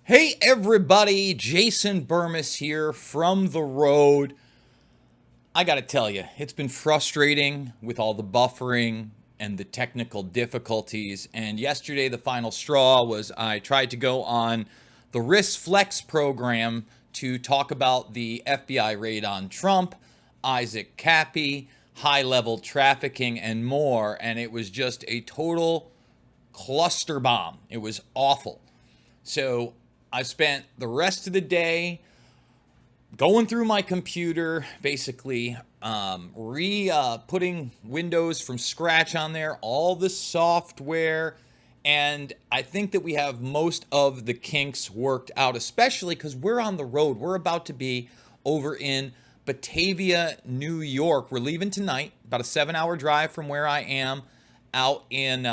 Hey everybody, Jason Bermas here from the road. I gotta tell you, it's been frustrating with all the buffering and the technical difficulties. And yesterday, the final straw was I tried to go on the Risk Flex program to talk about the FBI raid on Trump, Isaac Cappy, high level trafficking, and more. And it was just a total cluster bomb. It was awful. So I spent the rest of the day going through my computer, basically putting Windows from scratch on there, all the software, and I think that we have most of the kinks worked out, especially because we're on the road. We're about to be over in Batavia, New York. We're leaving tonight, about a 7-hour drive from where I am, out in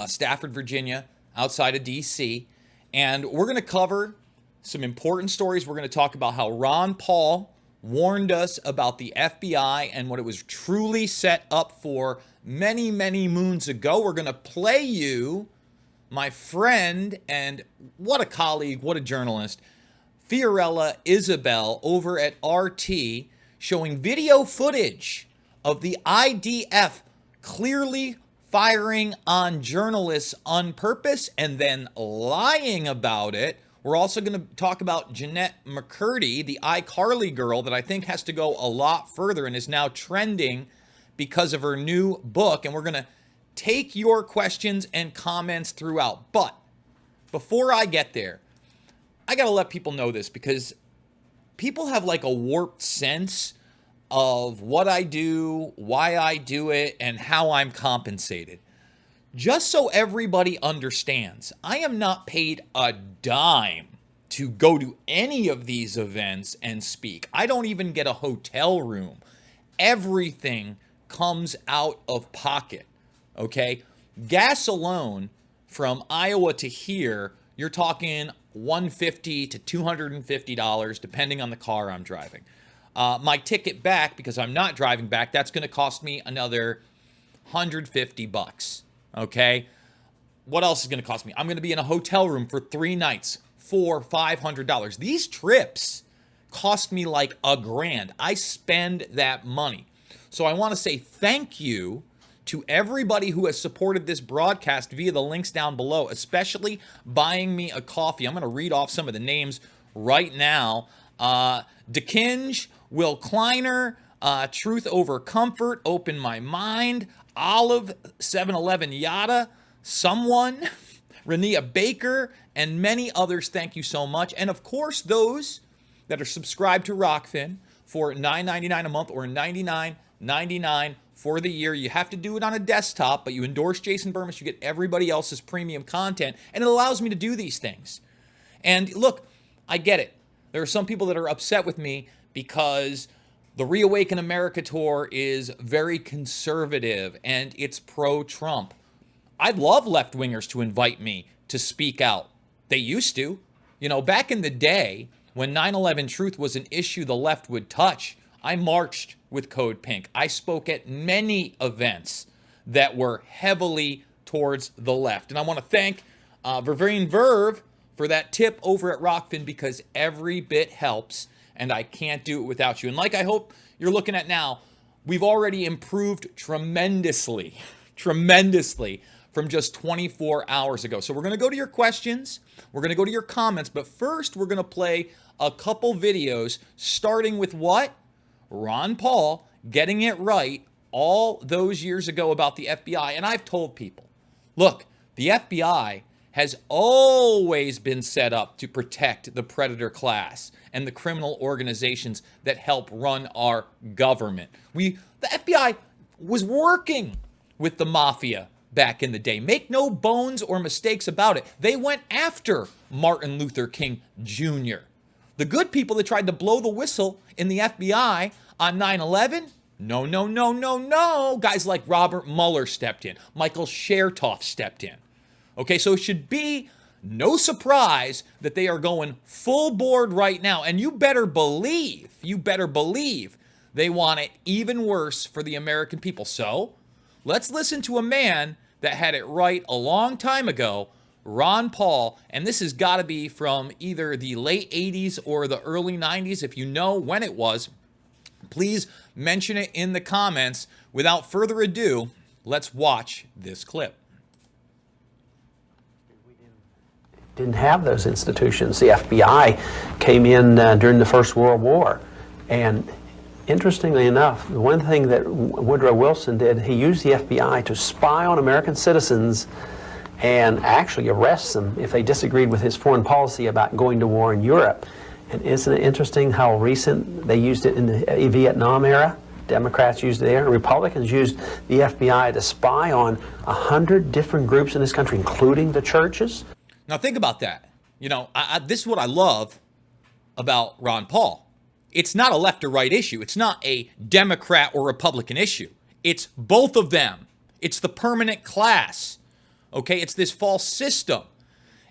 Stafford, Virginia, outside of D.C., and we're going to cover some important stories. We're going to talk about how Ron Paul warned us about the FBI and what it was truly set up for many, many moons ago. We're going to play you my friend and what a colleague, what a journalist, Fiorella Isabel over at RT, showing video footage of the IDF clearly firing on journalists on purpose and then lying about it. We're also going to talk about Jennette McCurdy, the iCarly girl that I think has to go a lot further and is now trending because of her new book. And we're going to take your questions and comments throughout. But before I get there, I got to let people know this because people have like a warped sense of what I do, why I do it, and how I'm compensated. Just so everybody understands, I am not paid a dime to go to any of these events and speak. I don't even get a hotel room. Everything comes out of pocket, okay? Gas alone from Iowa to here, you're talking $150 to $250, depending on the car I'm driving. My ticket back, because I'm not driving back, that's going to cost me another $150. Okay. What else is going to cost me? I'm going to be in a hotel room for 3 nights for $500. These trips cost me like $1,000. I spend that money. So I want to say thank you to everybody who has supported this broadcast via the links down below, especially buying me a coffee. I'm going to read off some of the names right now. DeKinge, Will Kleiner, Truth Over Comfort, Open My Mind, Olive, 7-Eleven Yada, Someone, Renia Baker, and many others. Thank you so much. And of course, those that are subscribed to Rockfin for $9.99 a month or $99.99 for the year. You have to do it on a desktop, but you endorse Jason Bermas, you get everybody else's premium content, and it allows me to do these things. And look, I get it. There are some people that are upset with me because the Reawaken America tour is very conservative and it's pro-Trump. I'd love left-wingers to invite me to speak out. They used to. You know, back in the day when 9/11 truth was an issue the left would touch, I marched with Code Pink. I spoke at many events that were heavily towards the left. And I want to thank Vervain Verve for that tip over at Rockfin because every bit helps and I can't do it without you. And like I hope you're looking at now, we've already improved tremendously from just 24 hours ago. So we're going to go to your questions. We're going to go to your comments. But first, we're going to play a couple videos starting with what? Ron Paul getting it right all those years ago about the FBI. And I've told people, look, the FBI has always been set up to protect the predator class and the criminal organizations that help run our government. The FBI was working with the mafia back in the day. Make no bones or mistakes about it. They went after Martin Luther King Jr. The good people that tried to blow the whistle in the FBI on 9/11, no. Guys like Robert Mueller stepped in. Michael Chertoff stepped in. Okay, so it should be no surprise that they are going full board right now. And you better believe they want it even worse for the American people. So let's listen to a man that had it right a long time ago, Ron Paul, and this has got to be from either the late 80s or the early 90s. If you know when it was, please mention it in the comments. Without further ado, let's watch this clip. Didn't have those institutions. The FBI came in during the First World War, and interestingly enough, one thing that Woodrow Wilson did, he used the FBI to spy on American citizens and actually arrest them if they disagreed with his foreign policy about going to war in Europe. And isn't it interesting how recent they used it in the Vietnam era? Democrats used it there. Republicans used the FBI to spy on 100 different groups in this country, including the churches. Now think about that. You know, this is what I love about Ron Paul. It's not a left or right issue. It's not a Democrat or Republican issue. It's both of them. It's the permanent class. Okay, it's this false system.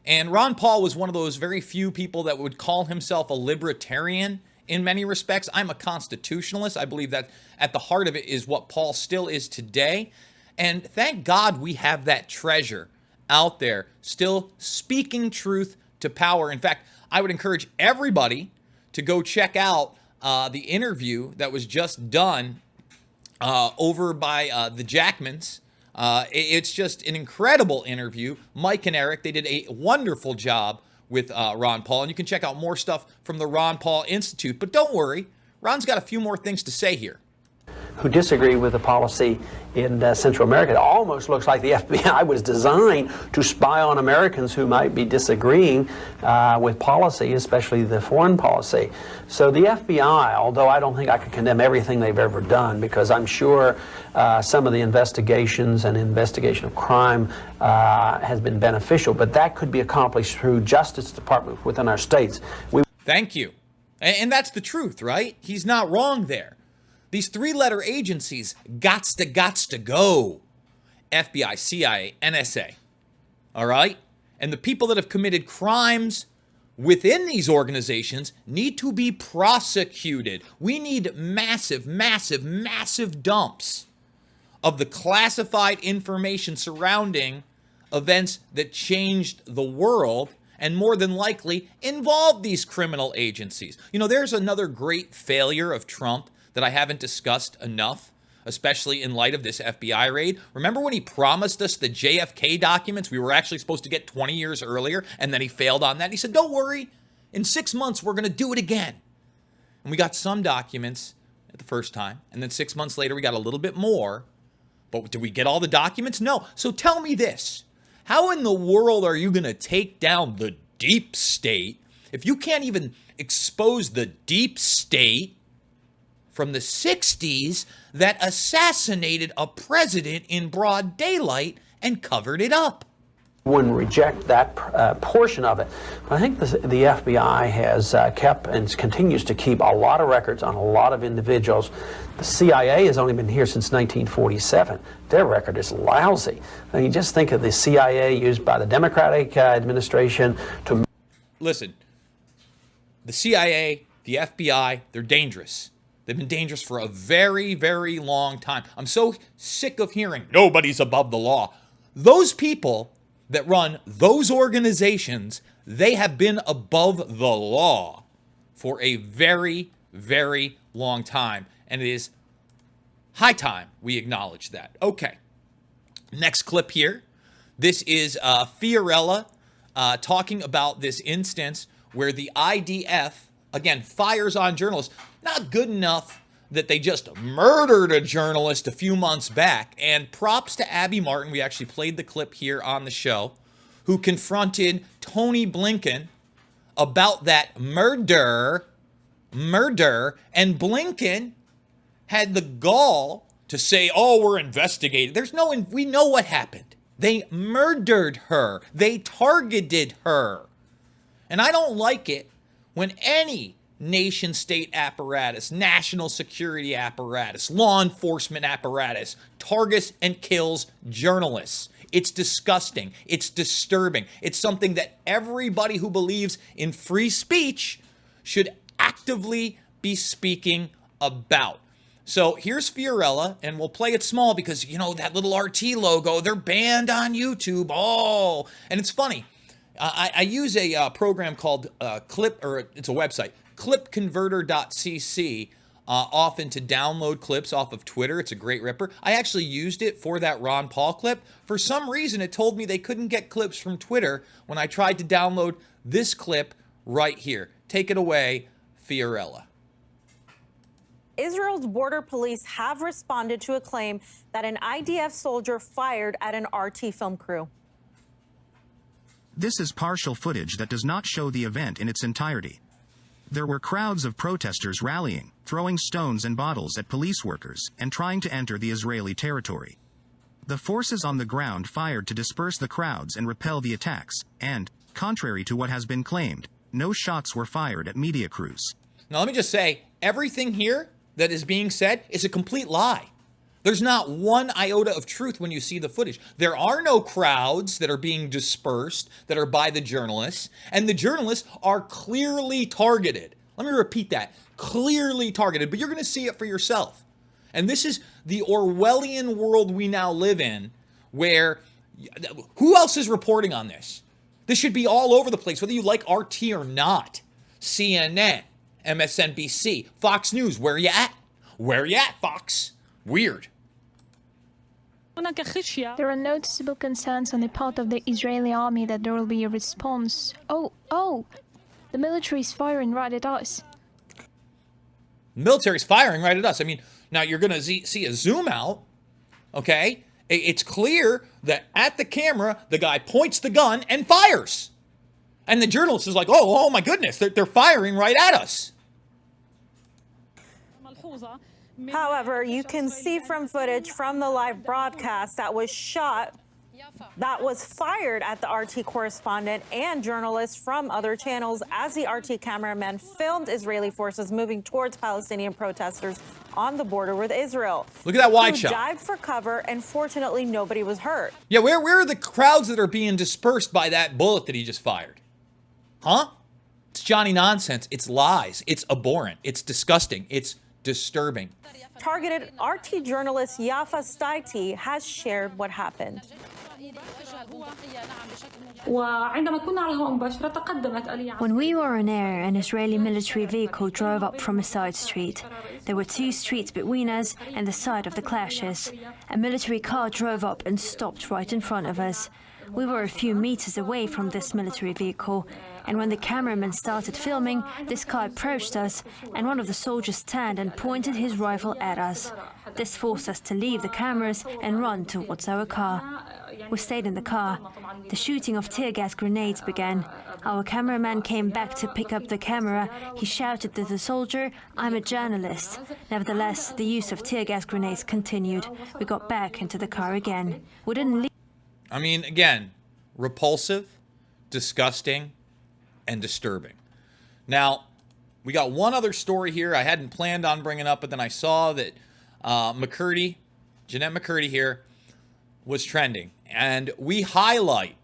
And Ron Paul was one of those very few people that would call himself a libertarian in many respects. I'm a constitutionalist. I believe that at the heart of it is what Paul still is today. And thank God we have that treasure out there still speaking truth to power. In fact, I would encourage everybody to go check out the interview that was just done over by the Jackmans. It's just an incredible interview. Mike and Eric, they did a wonderful job with Ron Paul. And you can check out more stuff from the Ron Paul Institute. But don't worry, Ron's got a few more things to say here. Who disagree with the policy in Central America. It almost looks like the FBI was designed to spy on Americans who might be disagreeing with policy, especially the foreign policy. So the FBI, although I don't think I could condemn everything they've ever done, because I'm sure some of the investigations and investigation of crime has been beneficial, but that could be accomplished through Justice Department within our states. Thank you. And that's the truth, right? He's not wrong there. These three-letter agencies gots to go. FBI, CIA, NSA. All right? And the people that have committed crimes within these organizations need to be prosecuted. We need massive, massive, massive dumps of the classified information surrounding events that changed the world and more than likely involved these criminal agencies. You know, there's another great failure of Trump that I haven't discussed enough, especially in light of this FBI raid. Remember when he promised us the JFK documents we were actually supposed to get 20 years earlier, and then he failed on that? He said, don't worry, in 6 months we're going to do it again. And we got some documents at the first time, and then 6 months later we got a little bit more. But did we get all the documents? No. So tell me this. How in the world are you going to take down the deep state if you can't even expose the deep state from the 60s that assassinated a president in broad daylight and covered it up? Wouldn't reject that portion of it. I think the FBI has kept and continues to keep a lot of records on a lot of individuals. The CIA has only been here since 1947. Their record is lousy. I mean, just think of the CIA used by the Democratic administration to... Listen, the CIA, the FBI, they're dangerous. They've been dangerous for a very, very long time. I'm so sick of hearing nobody's above the law. Those people that run those organizations, they have been above the law for a very, very long time. And it is high time we acknowledge that. Okay, next clip here. This is Fiorella talking about this instance where the IDF, again, fires on journalists. Not good enough that they just murdered a journalist a few months back. And props to Abby Martin. We actually played the clip here on the show, who confronted Tony Blinken about that murder. And Blinken had the gall to say, oh, we're investigating. We know what happened. They murdered her. They targeted her. And I don't like it when any nation state apparatus, national security apparatus, law enforcement apparatus targets and kills journalists. It's disgusting. It's disturbing. It's something that everybody who believes in free speech should actively be speaking about. So here's Fiorella, and we'll play it small because, you know, that little RT logo, they're banned on YouTube. Oh, and it's funny. I use a program called it's a website, clipconverter.cc, often to download clips off of Twitter. It's a great ripper. I actually used it for that Ron Paul clip. For some reason, it told me they couldn't get clips from Twitter when I tried to download this clip right here. Take it away, Fiorella. Israel's border police have responded to a claim that an IDF soldier fired at an RT film crew. This is partial footage that does not show the event in its entirety. There were crowds of protesters rallying, throwing stones and bottles at police workers, and trying to enter the Israeli territory. The forces on the ground fired to disperse the crowds and repel the attacks, and, contrary to what has been claimed, no shots were fired at media crews. Now let me just say, everything here that is being said is a complete lie. There's not one iota of truth when you see the footage. There are no crowds that are being dispersed that are by the journalists, and the journalists are clearly targeted. Let me repeat that. Clearly targeted, but you're going to see it for yourself. And this is the Orwellian world we now live in, where who else is reporting on this? This should be all over the place, whether you like RT or not. CNN, MSNBC, Fox News, where you at? Where you at, Fox? Weird. There are noticeable concerns on the part of the Israeli army that there will be a response. Oh, the military is firing right at us. Military's firing right at us. I mean, now you're going to see a zoom out, okay? It's clear that at the camera, the guy points the gun and fires. And the journalist is like, oh my goodness, they're firing right at us. However, you can see from footage from the live broadcast that was shot, that was fired at the RT correspondent and journalists from other channels as the RT cameraman filmed Israeli forces moving towards Palestinian protesters on the border with Israel. Look at that wide shot. Dived for cover, and fortunately, nobody was hurt. Yeah, where are the crowds that are being dispersed by that bullet that he just fired? Huh? It's Johnny nonsense. It's lies. It's abhorrent. It's disgusting. It's disturbing. Targeted RT journalist Yafa Staiti has shared what happened. When we were on air, an Israeli military vehicle drove up from a side street. There were 2 streets between us and the site of the clashes. A military car drove up and stopped right in front of us. We were a few meters away from this military vehicle, and when the cameraman started filming, this car approached us, and one of the soldiers turned and pointed his rifle at us. This forced us to leave the cameras and run towards our car. We stayed in the car. The shooting of tear gas grenades began. Our cameraman came back to pick up the camera. He shouted to the soldier, "I'm a journalist." Nevertheless, the use of tear gas grenades continued. We got back into the car again. We didn't leave. I mean, again, repulsive, disgusting, and disturbing. Now, we got one other story here I hadn't planned on bringing up, but then I saw that Jennette McCurdy here was trending. And we highlight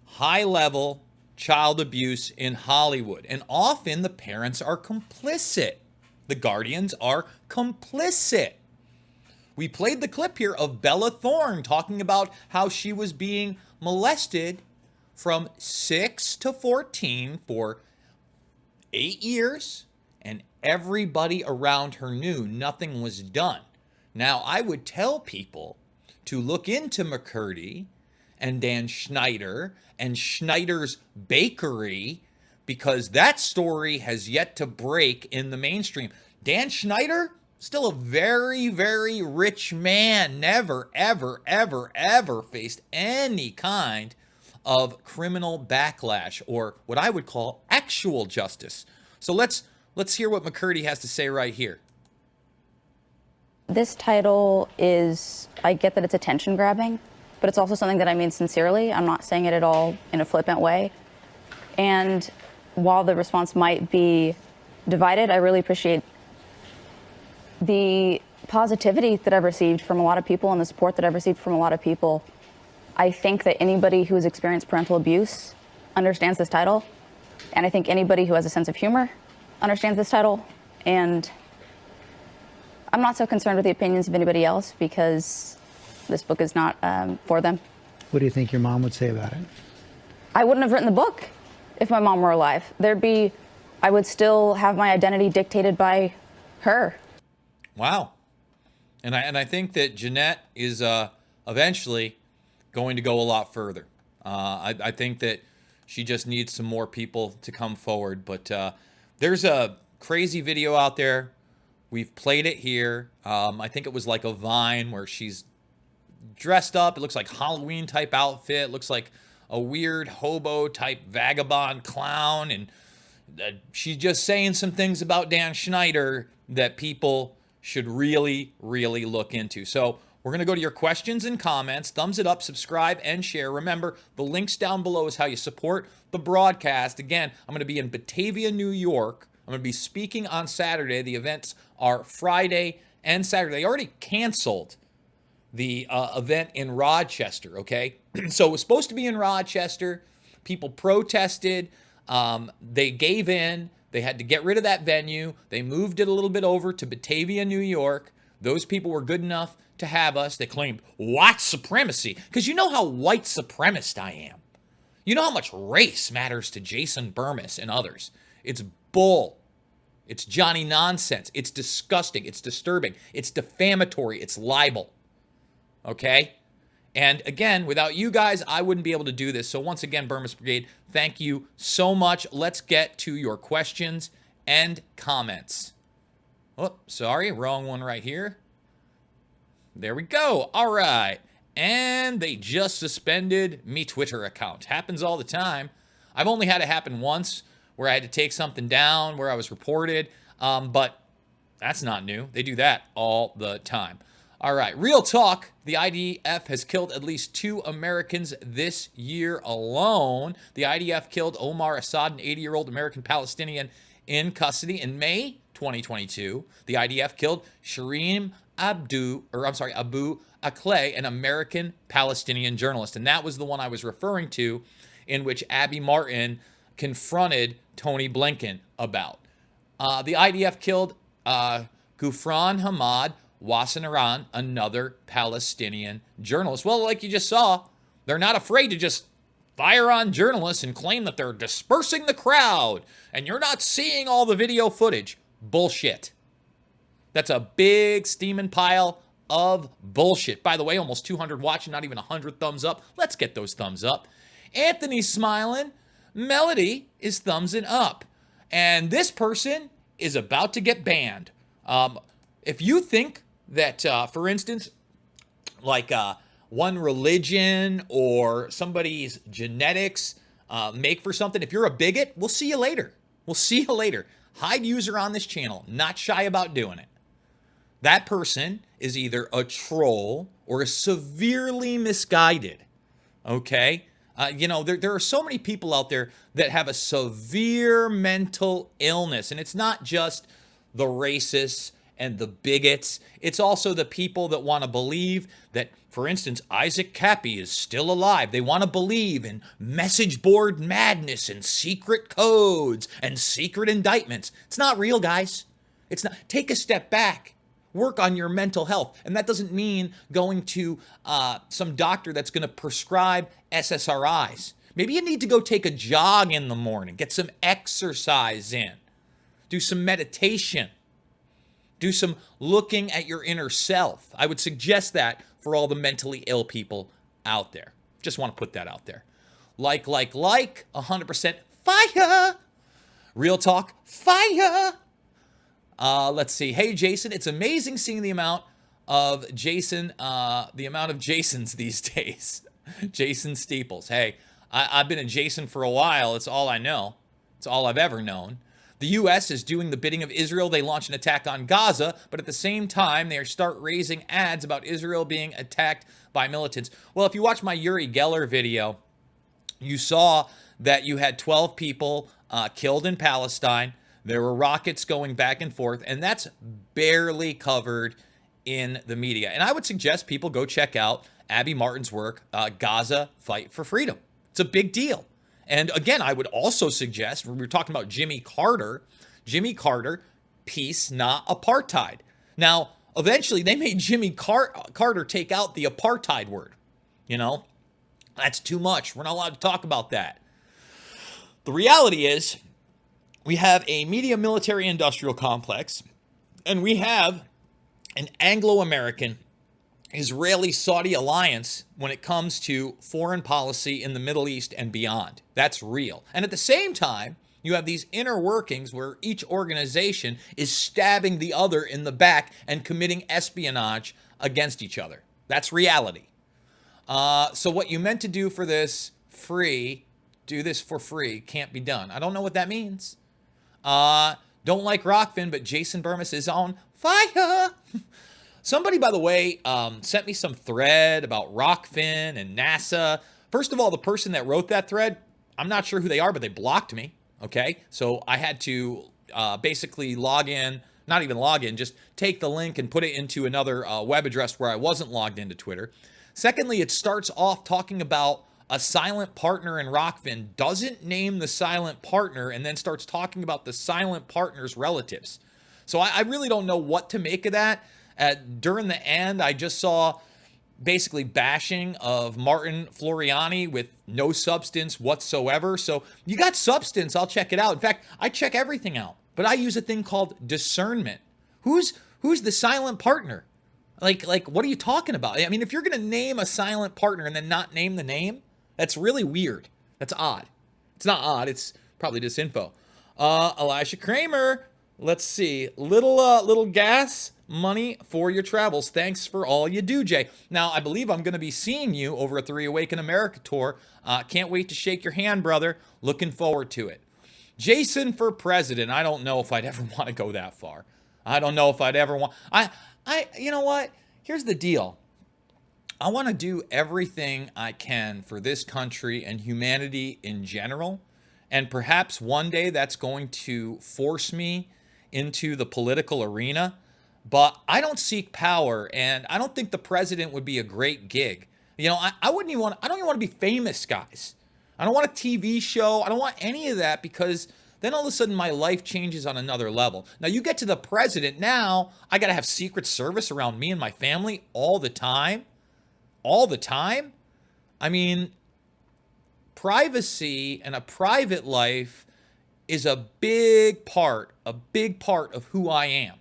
high-level child abuse in Hollywood. And often the parents are complicit. The guardians are complicit. We played the clip here of Bella Thorne talking about how she was being molested from 6 to 14 for 8 years, and everybody around her knew nothing was done. Now, I would tell people to look into McCurdy and Dan Schneider and Schneider's Bakery, because that story has yet to break in the mainstream. Dan Schneider, still a very, very rich man, never, ever, ever, ever faced any kind of criminal backlash or what I would call actual justice. So let's hear what McCurdy has to say right here. This title is, I get that it's attention grabbing, but it's also something that I mean sincerely. I'm not saying it at all in a flippant way. And while the response might be divided, I really appreciate the positivity that I've received from a lot of people and the support that I've received from a lot of people. I think that anybody who has experienced parental abuse understands this title. And I think anybody who has a sense of humor understands this title. And I'm not so concerned with the opinions of anybody else because this book is not for them. What do you think your mom would say about it? I wouldn't have written the book if my mom were alive. I would still have my identity dictated by her. Wow. And I think that Jennette is eventually going to go a lot further. I think that she just needs some more people to come forward. But there's a crazy video out there. We've played it here. I think it was like a Vine where she's dressed up. It looks like Halloween type outfit. It looks like a weird hobo type vagabond clown. And she's just saying some things about Dan Schneider that people should really, really look into. So we're going to go to your questions and comments. Thumbs it up, subscribe, and share. Remember, the links down below is how you support the broadcast. Again, I'm going to be in Batavia, New York. I'm going to be speaking on Saturday. The events are Friday and Saturday. They already canceled the event in Rochester, okay? So it was supposed to be in Rochester. People protested. They gave in. They had to get rid of that venue. They moved it a little bit over to Batavia, New York. Those people were good enough to have us. They claimed white supremacy, because you know how white supremacist I am. You know how much race matters to Jason Bermas and others. It's bull. It's Johnny nonsense. It's disgusting. It's disturbing. It's defamatory. It's libel. Okay? And again, without you guys, I wouldn't be able to do this. So once again, Bermas Brigade, thank you so much. Let's get to your questions and comments. Oh, sorry, wrong one right here. There we go. All right. And they just suspended me Twitter account. Happens all the time. I've only had it happen once where I had to take something down, where I was reported. But that's not new. They do that all the time. All right, real talk. The IDF has killed at least 2 Americans this year alone. The IDF killed Omar Assad, an 80-year-old American Palestinian in custody. In May 2022, the IDF killed Shireen Abu Akleh, an American Palestinian journalist. And that was the one I was referring to, in which Abby Martin confronted Tony Blinken about. The IDF killed Gufran Hamad Wassanaran, another Palestinian journalist. Well, like you just saw, they're not afraid to just fire on journalists and claim that they're dispersing the crowd and you're not seeing all the video footage. Bullshit. That's a big steaming pile of bullshit. By the way, almost 200 watching, not even 100 thumbs up. Let's get those thumbs up. Anthony's smiling. Melody is thumbsing up. And this person is about to get banned. If you think that, for instance, like one religion or somebody's genetics make for something, if you're a bigot, we'll see you later. We'll see you later. Hide user on this channel. Not shy about doing it. That person is either a troll or is severely misguided. Okay? You know, there are so many people out there that have a severe mental illness. And it's not just the racists and the bigots. It's also the people that want to believe that, for instance, Isaac Cappy is still alive. They want to believe in message board madness and secret codes and secret indictments. It's not real, guys. It's not. Take a step back. Work on your mental health. And that doesn't mean going to some doctor that's going to prescribe SSRIs. Maybe you need to go take a jog in the morning, get some exercise in, do some meditation. Do some looking at your inner self. I would suggest that for all the mentally ill people out there. Just want to put that out there. Like, 100% fire. Real talk, fire. Let's see. Hey, Jason, it's amazing seeing the amount of Jasons these days. Jason Steeples. Hey, I've been a Jason for a while. It's all I know. It's all I've ever known. The U.S. is doing the bidding of Israel. They launch an attack on Gaza, but at the same time, they start raising ads about Israel being attacked by militants. Well, if you watch my Uri Geller video, you saw that you had 12 people killed in Palestine. There were rockets going back and forth, and that's barely covered in the media. And I would suggest people go check out Abby Martin's work, Gaza Fight for Freedom. It's a big deal. And again, I would also suggest, we were talking about Jimmy Carter, peace, not apartheid. Now, eventually they made Jimmy Carter take out the apartheid word. You know, that's too much. We're not allowed to talk about that. The reality is we have a media military industrial complex, and we have an Anglo-American Israeli-Saudi alliance when it comes to foreign policy in the Middle East and beyond. That's real. And at the same time, you have these inner workings where each organization is stabbing the other in the back and committing espionage against each other. That's reality. So what you meant to do for this free, do this for free, can't be done. I don't know what that means. Don't like Rockfin, but Jason Bermas is on fire. Somebody, by the way, sent me some thread about Rockfin and NASA. First of all, the person that wrote that thread, I'm not sure who they are, but they blocked me. Okay, so I had to basically log in, not even log in, just take the link and put it into another web address where I wasn't logged into Twitter. Secondly, it starts off talking about a silent partner in Rockfin, doesn't name the silent partner, and then starts talking about the silent partner's relatives. So I really don't know what to make of that. During the end, I just saw basically bashing of Martin Floriani with no substance whatsoever. So you got substance, I'll check it out. In fact, I check everything out, but I use a thing called discernment. Who's the silent partner? Like what are you talking about? I mean, if you're going to name a silent partner and then not name the name, that's really weird. That's odd. It's not odd. It's probably disinfo. Elisha Kramer, let's see. Little gas money for your travels. Thanks for all you do, Jay. Now, I believe I'm going to be seeing you over at the Reawaken America tour. Can't wait to shake your hand, brother. Looking forward to it. Jason for president. I don't know if I'd ever want to go that far. I don't know if I'd ever want. You know what? Here's the deal. I want to do everything I can for this country and humanity in general. And perhaps one day that's going to force me into the political arena. But I don't seek power, and I don't think the president would be a great gig. You know, I don't even want to be famous, guys. I don't want a TV show. I don't want any of that, because then all of a sudden my life changes on another level. Now you get to the president, now I got to have Secret Service around me and my family all the time. All the time? I mean, privacy and a private life is a big part of who I am.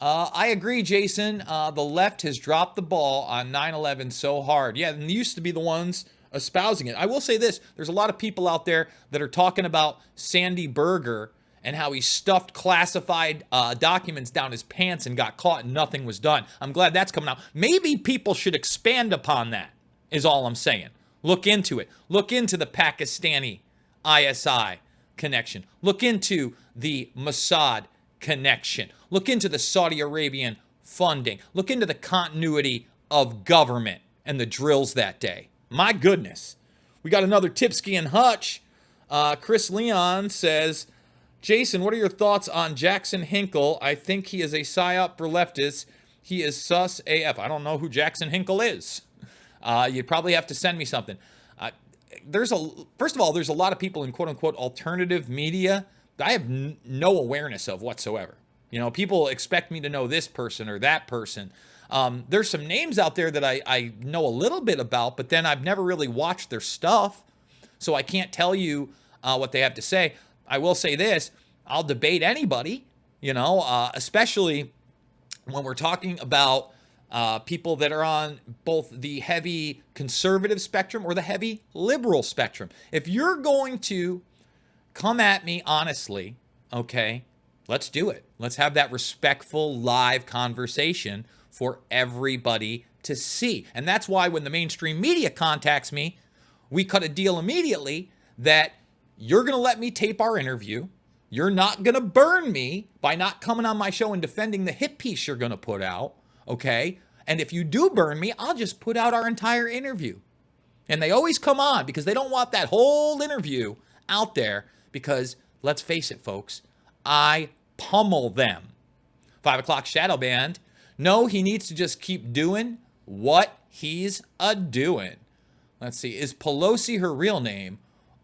I agree, Jason. The left has dropped the ball on 9/11 so hard. Yeah, and they used to be the ones espousing it. I will say this. There's a lot of people out there that are talking about Sandy Berger and how he stuffed classified documents down his pants and got caught and nothing was done. I'm glad that's coming out. Maybe people should expand upon that, is all I'm saying. Look into it. Look into the Pakistani ISI connection. Look into the Mossad connection. Look into the Saudi Arabian funding. Look into the continuity of government and the drills that day. My goodness. We got another Tipsky and Hutch. Chris Leon says, Jason, what are your thoughts on Jackson Hinkle? I think he is a psyop for leftists. He is sus AF. I don't know who Jackson Hinkle is. You'd probably have to send me something. First of all, there's a lot of people in quote-unquote alternative media that I have no awareness of whatsoever. You know, people expect me to know this person or that person. There's some names out there that I know a little bit about, but then I've never really watched their stuff, so I can't tell you what they have to say. I will say this, I'll debate anybody, you know, especially when we're talking about people that are on both the heavy conservative spectrum or the heavy liberal spectrum. If you're going to come at me honestly, okay, let's do it. Let's have that respectful live conversation for everybody to see. And that's why when the mainstream media contacts me, we cut a deal immediately that you're going to let me tape our interview. You're not going to burn me by not coming on my show and defending the hit piece you're going to put out, okay? And if you do burn me, I'll just put out our entire interview. And they always come on because they don't want that whole interview out there because, let's face it, folks, I pummel them. 5 o'clock shadow band. No, he needs to just keep doing what he's a-doing. Let's see. Is Pelosi her real name?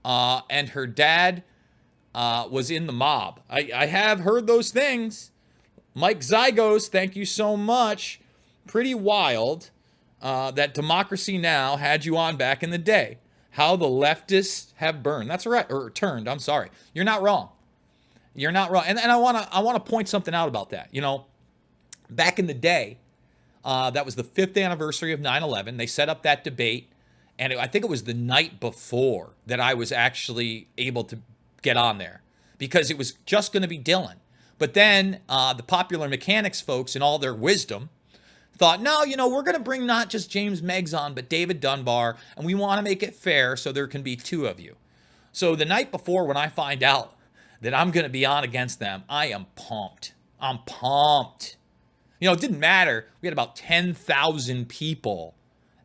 And her dad was in the mob. I have heard those things. Mike Zygos, thank you so much. Pretty wild that Democracy Now! Had you on back in the day. How the leftists have burned. That's right, or turned. I'm sorry. You're not wrong. You're not wrong. And I wanna point something out about that. You know, back in the day, that was the 5th anniversary of 9/11. They set up that debate, and I think it was the night before that I was actually able to get on there because it was just going to be Dylan. But then the Popular Mechanics folks, in all their wisdom, thought, no, you know, we're going to bring not just James Meggs on, but David Dunbar, and we want to make it fair so there can be 2 of you. So the night before, when I find out that I'm going to be on against them, I am pumped. I'm pumped. You know, it didn't matter. We had about 10,000 people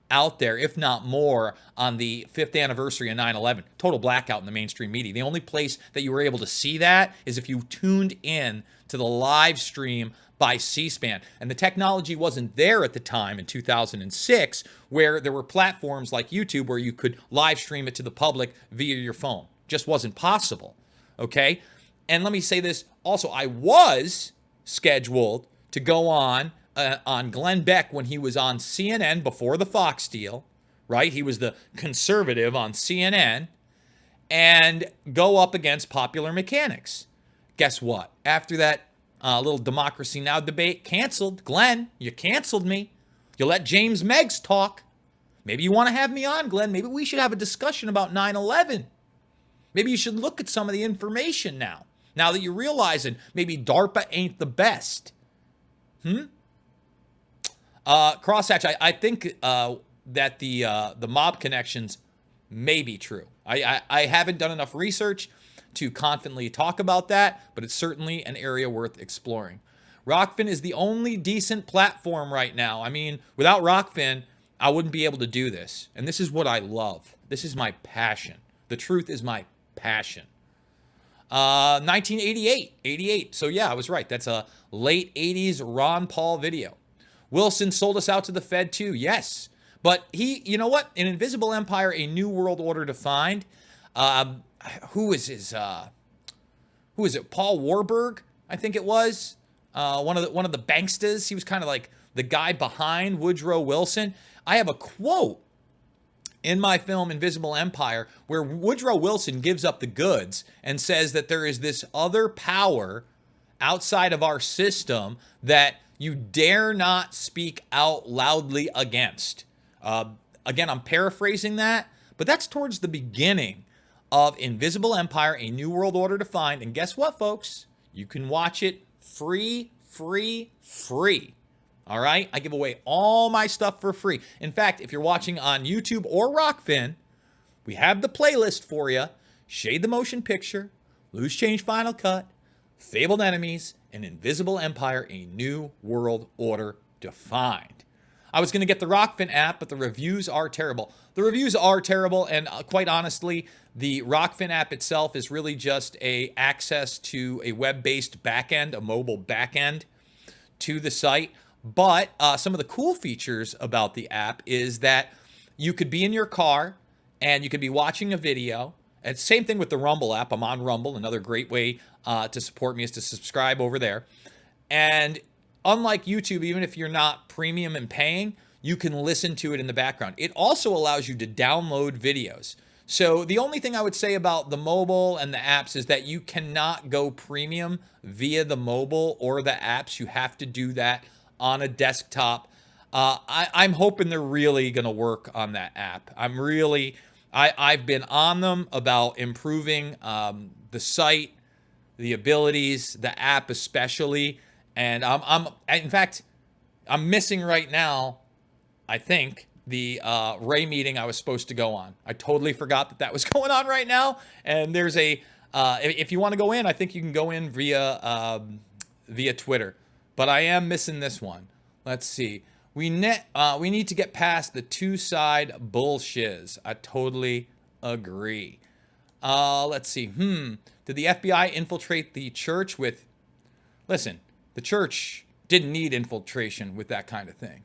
out there, if not more, on the 5th anniversary of 9/11. Total blackout in the mainstream media. The only place that you were able to see that is if you tuned in to the live stream by C-SPAN. And the technology wasn't there at the time in 2006, where there were platforms like YouTube where you could live stream it to the public via your phone. Just wasn't possible. Okay? And let me say this also, I was scheduled to go on Glenn Beck when he was on CNN before the Fox deal, right? He was the conservative on CNN, and go up against Popular Mechanics. Guess what? After that little Democracy Now! Debate, canceled. Glenn, you canceled me. You let James Meggs talk. Maybe you want to have me on, Glenn. Maybe we should have a discussion about 9/11. Maybe you should look at some of the information now that you're realizing maybe DARPA ain't the best. Crosshatch, I think that the mob connections may be true. I haven't done enough research to confidently talk about that, but it's certainly an area worth exploring. Rockfin is the only decent platform right now. I mean, without Rockfin, I wouldn't be able to do this. And this is what I love. This is my passion. The truth is my passion. 1988, 88. So yeah, I was right. That's a late 80s Ron Paul video. Wilson sold us out to the Fed too. Yes. But he, you know what? An Invisible Empire, a New World Order Defined. Who is it? Paul Warburg, I think it was. One of the banksters. He was kind of like the guy behind Woodrow Wilson. I have a quote in my film Invisible Empire where Woodrow Wilson gives up the goods and says that there is this other power outside of our system that you dare not speak out loudly against. Again, I'm paraphrasing that, but that's towards the beginning of Invisible Empire, A New World Order Defined. And guess what, folks? You can watch it free. All right? I give away all my stuff for free. In fact, if you're watching on YouTube or Rockfin, we have the playlist for you. Shade the Motion Picture, Loose Change Final Cut, Fabled Enemies, and Invisible Empire, A New World Order Defined. I was going to get the Rockfin app, but the reviews are terrible. The reviews are terrible, and quite honestly, the Rockfin app itself is really just a access to a web-based backend, a mobile backend to the site. But some of the cool features about the app is that you could be in your car and you could be watching a video. And same thing with the Rumble app. I'm on Rumble. Another great way to support me is to subscribe over there. And unlike YouTube, even if you're not premium and paying, you can listen to it in the background. It also allows you to download videos. So the only thing I would say about the mobile and the apps is that you cannot go premium via the mobile or the apps. You have to do that on a desktop. I'm hoping they're really going to work on that app. I've been on them about improving the site, the abilities, the app especially. And in fact, I'm missing right now, I think, the Ray meeting I was supposed to go on. I totally forgot that was going on right now. And there's if you want to go in, I think you can go in via Twitter. But I am missing this one. Let's see. We need to get past the two-side bullshiz. I totally agree. Let's see. Did the FBI infiltrate the church with... Listen, the church didn't need infiltration with that kind of thing.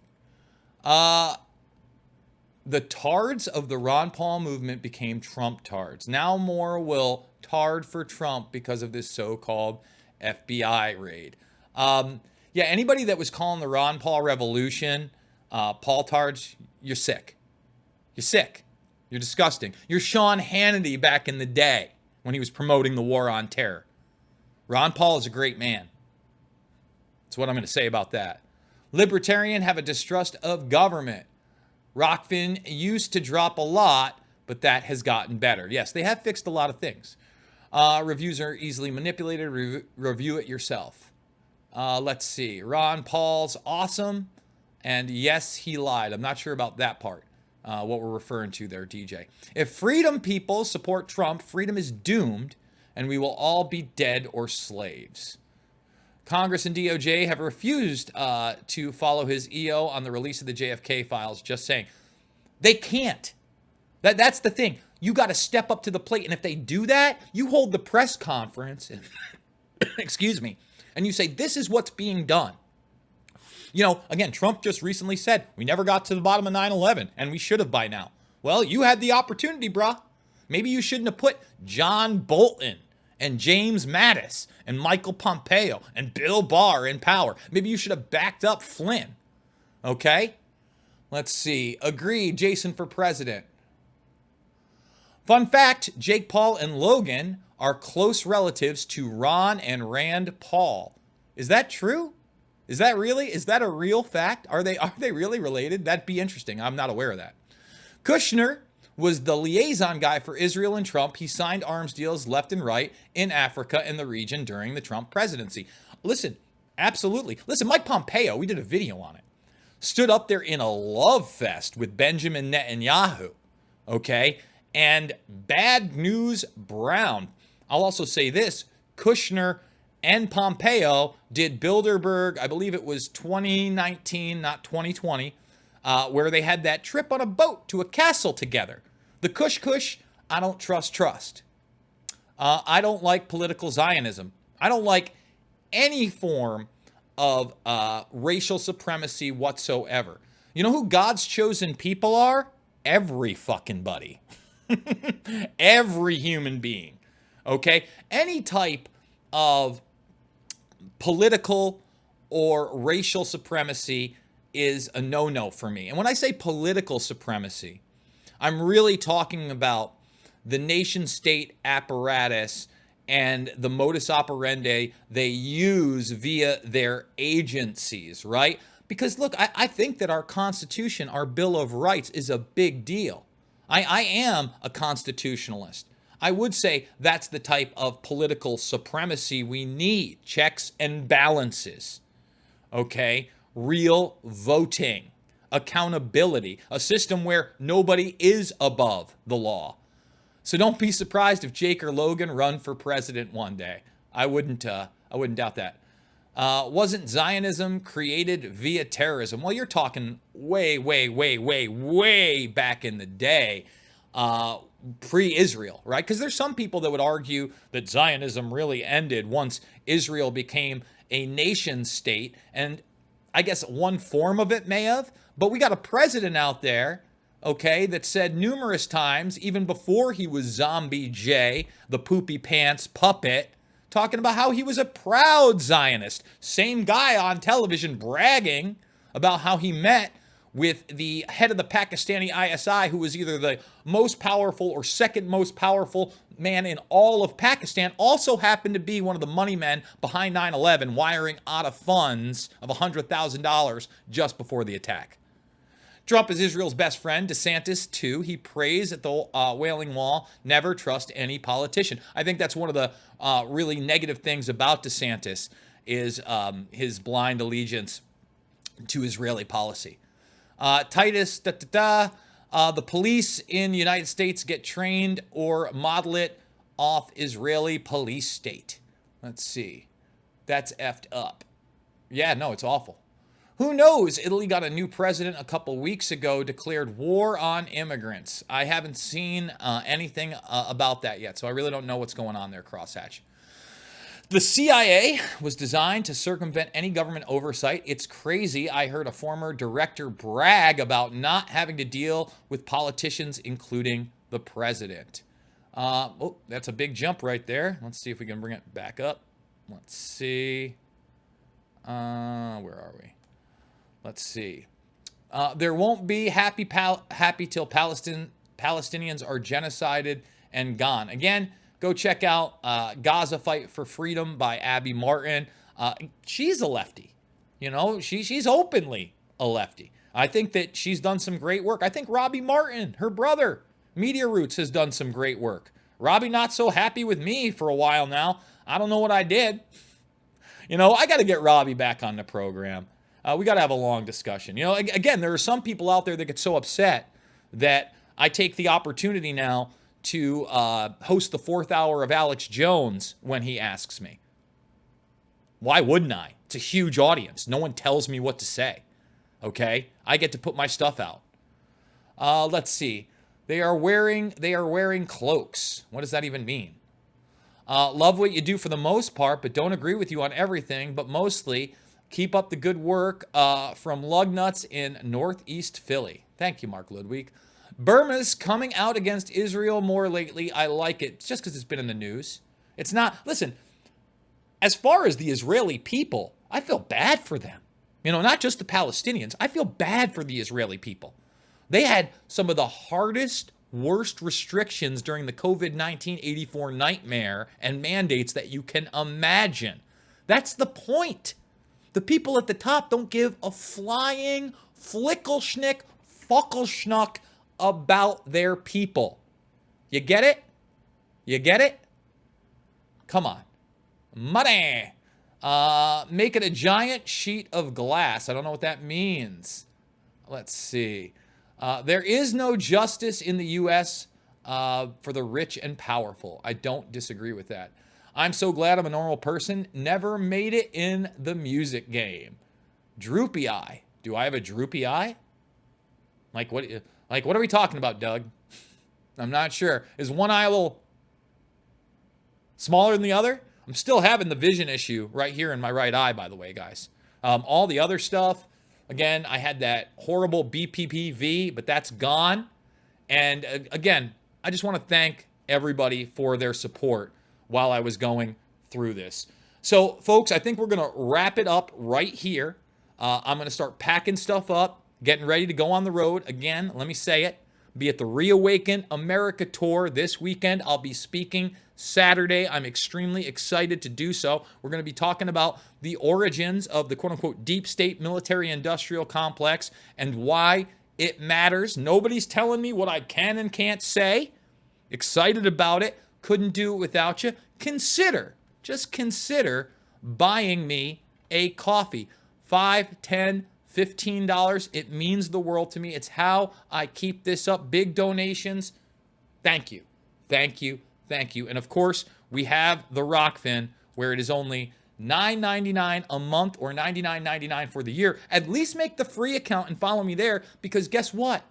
The tards of the Ron Paul movement became Trump tards. Now more will tard for Trump because of this so-called FBI raid. Yeah, anybody that was calling the Ron Paul revolution Paul tards, you're sick. You're sick. You're disgusting. You're Sean Hannity back in the day when he was promoting the war on terror. Ron Paul is a great man. That's what I'm going to say about that. Libertarian have a distrust of government. Rockfin used to drop a lot, but that has gotten better. Yes, they have fixed a lot of things. Reviews are easily manipulated. Review it yourself. Let's see. Ron Paul's awesome. And yes, he lied. I'm not sure about that part. What we're referring to there, DJ. If freedom people support Trump, freedom is doomed, and we will all be dead or slaves. Congress and DOJ have refused to follow his EO on the release of the JFK files, just saying. They can't. That's the thing. You got to step up to the plate, and if they do that, you hold the press conference, and excuse me, and you say, this is what's being done. You know, again, Trump just recently said, we never got to the bottom of 9/11, and we should have by now. Well, you had the opportunity, brah. Maybe you shouldn't have put John Bolton and James Mattis and Michael Pompeo and Bill Barr in power. Maybe you should have backed up Flynn. Okay? Let's see. Agreed, Jason for president. Fun fact, Jake Paul and Logan are close relatives to Ron and Rand Paul. Is that true? Is that a real fact? Are they really related? That'd be interesting. I'm not aware of that. Kushner was the liaison guy for Israel and Trump. He signed arms deals left and right in Africa and the region during the Trump presidency. Listen, absolutely. Listen, Mike Pompeo, we did a video on it, stood up there in a love fest with Benjamin Netanyahu, okay? And Bad News Brown. I'll also say this, Kushner and Pompeo did Bilderberg, I believe it was 2019, not 2020, where they had that trip on a boat to a castle together. The Kush, I don't trust. I don't like political Zionism. I don't like any form of racial supremacy whatsoever. You know who God's chosen people are? Every fucking buddy. Every human being. Okay? Any type of political or racial supremacy is a no-no for me. And when I say political supremacy, I'm really talking about the nation-state apparatus and the modus operandi they use via their agencies, right? Because look, I think that our Constitution, our Bill of Rights is a big deal. I am a constitutionalist. I would say that's the type of political supremacy we need. Checks and balances, okay? Real voting, accountability, a system where nobody is above the law. So don't be surprised if Jake or Logan run for president one day. I wouldn't doubt that. Wasn't Zionism created via terrorism? Well, you're talking way back in the day, pre-Israel, right? Because there's some people that would argue that Zionism really ended once Israel became a nation state, and I guess one form of it may have, but we got a president out there, okay, that said numerous times, even before he was Zombie J, the poopy pants puppet, talking about how he was a proud Zionist. Same guy on television bragging about how he met with the head of the Pakistani ISI, who was either the most powerful or second most powerful man in all of Pakistan, also happened to be one of the money men behind 9/11, wiring out of funds of $100,000 just before the attack. Trump is Israel's best friend. DeSantis, too. He prays at the Wailing Wall. Never trust any politician. I think that's one of the really negative things about DeSantis is his blind allegiance to Israeli policy. Titus, the police in the United States get trained or model it off Israeli police state. Let's see. That's effed up. Yeah, no, it's awful. Who knows? Italy got a new president a couple weeks ago, declared war on immigrants. I haven't seen anything about that yet, so I really don't know what's going on there, crosshatch. The CIA was designed to circumvent any government oversight. It's crazy. I heard a former director brag about not having to deal with politicians, including the president. Oh, that's a big jump right there. Let's see if we can bring it back up. Let's see. Where are we? Let's see. There won't be happy till Palestine Palestinians are genocided and gone. Again, go check out Gaza Fight for Freedom by Abby Martin. She's a lefty. You know, she's openly a lefty. I think that she's done some great work. I think Robbie Martin, her brother, Media Roots, has done some great work. Robbie not so happy with me for a while now. I don't know what I did. You know, I got to get Robbie back on the program. We got to have a long discussion. You know, again, there are some people out there that get so upset that I take the opportunity now to host the 4th hour of Alex Jones when he asks me. Why wouldn't I? It's a huge audience. No one tells me what to say. Okay? I get to put my stuff out. Let's see. They are wearing cloaks. What does that even mean? Love what you do for the most part, but don't agree with you on everything. But mostly, keep up the good work from Lugnuts in Northeast Philly. Thank you, Mark Ludwig. Bermas coming out against Israel more lately. I like it. It's just because it's been in the news. It's not. Listen, as far as the Israeli people, I feel bad for them. You know, not just the Palestinians. I feel bad for the Israeli people. They had some of the hardest, worst restrictions during the COVID-19 84 nightmare and mandates that you can imagine. That's the point. The people at the top don't give a flying flickelschnick, fuckelschnuck about their people. You get it? You get it? Come on. Money. Make it a giant sheet of glass. I don't know what that means. Let's see. There is no justice in the U.S. For the rich and powerful. I don't disagree with that. I'm so glad I'm a normal person. Never made it in the music game. Droopy eye. Do I have a droopy eye? Like what are we talking about, Doug? I'm not sure. Is one eye a little smaller than the other? I'm still having the vision issue right here in my right eye, by the way, guys. All the other stuff, again, I had that horrible BPPV, but that's gone. And again, I just want to thank everybody for their support while I was going through this. So, folks, I think we're going to wrap it up right here. I'm going to start packing stuff up, getting ready to go on the road. Again, let me say it. Be at the Reawaken America Tour this weekend. I'll be speaking Saturday. I'm extremely excited to do so. We're going to be talking about the origins of the quote-unquote deep state military-industrial complex and why it matters. Nobody's telling me what I can and can't say. Excited about it. Couldn't do it without you. Just consider buying me a coffee. $5, $10, $15. It means the world to me. It's how I keep this up. Big donations. Thank you. Thank you. Thank you. And of course, we have the Rockfin, where it is only $9.99 a month or $99.99 for the year. At least make the free account and follow me there, because guess what?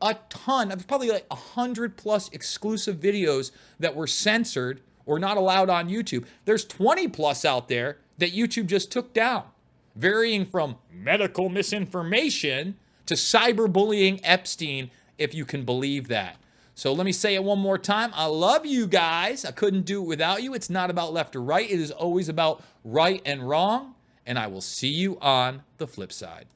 A ton of probably like 100 plus exclusive videos that were censored or not allowed on YouTube. There's 20 plus out there that YouTube just took down, varying from medical misinformation to cyberbullying Epstein, if you can believe that. So let me say it one more time. I love you guys. I couldn't do it without you. It's not about left or right. It is always about right and wrong. And I will see you on the flip side.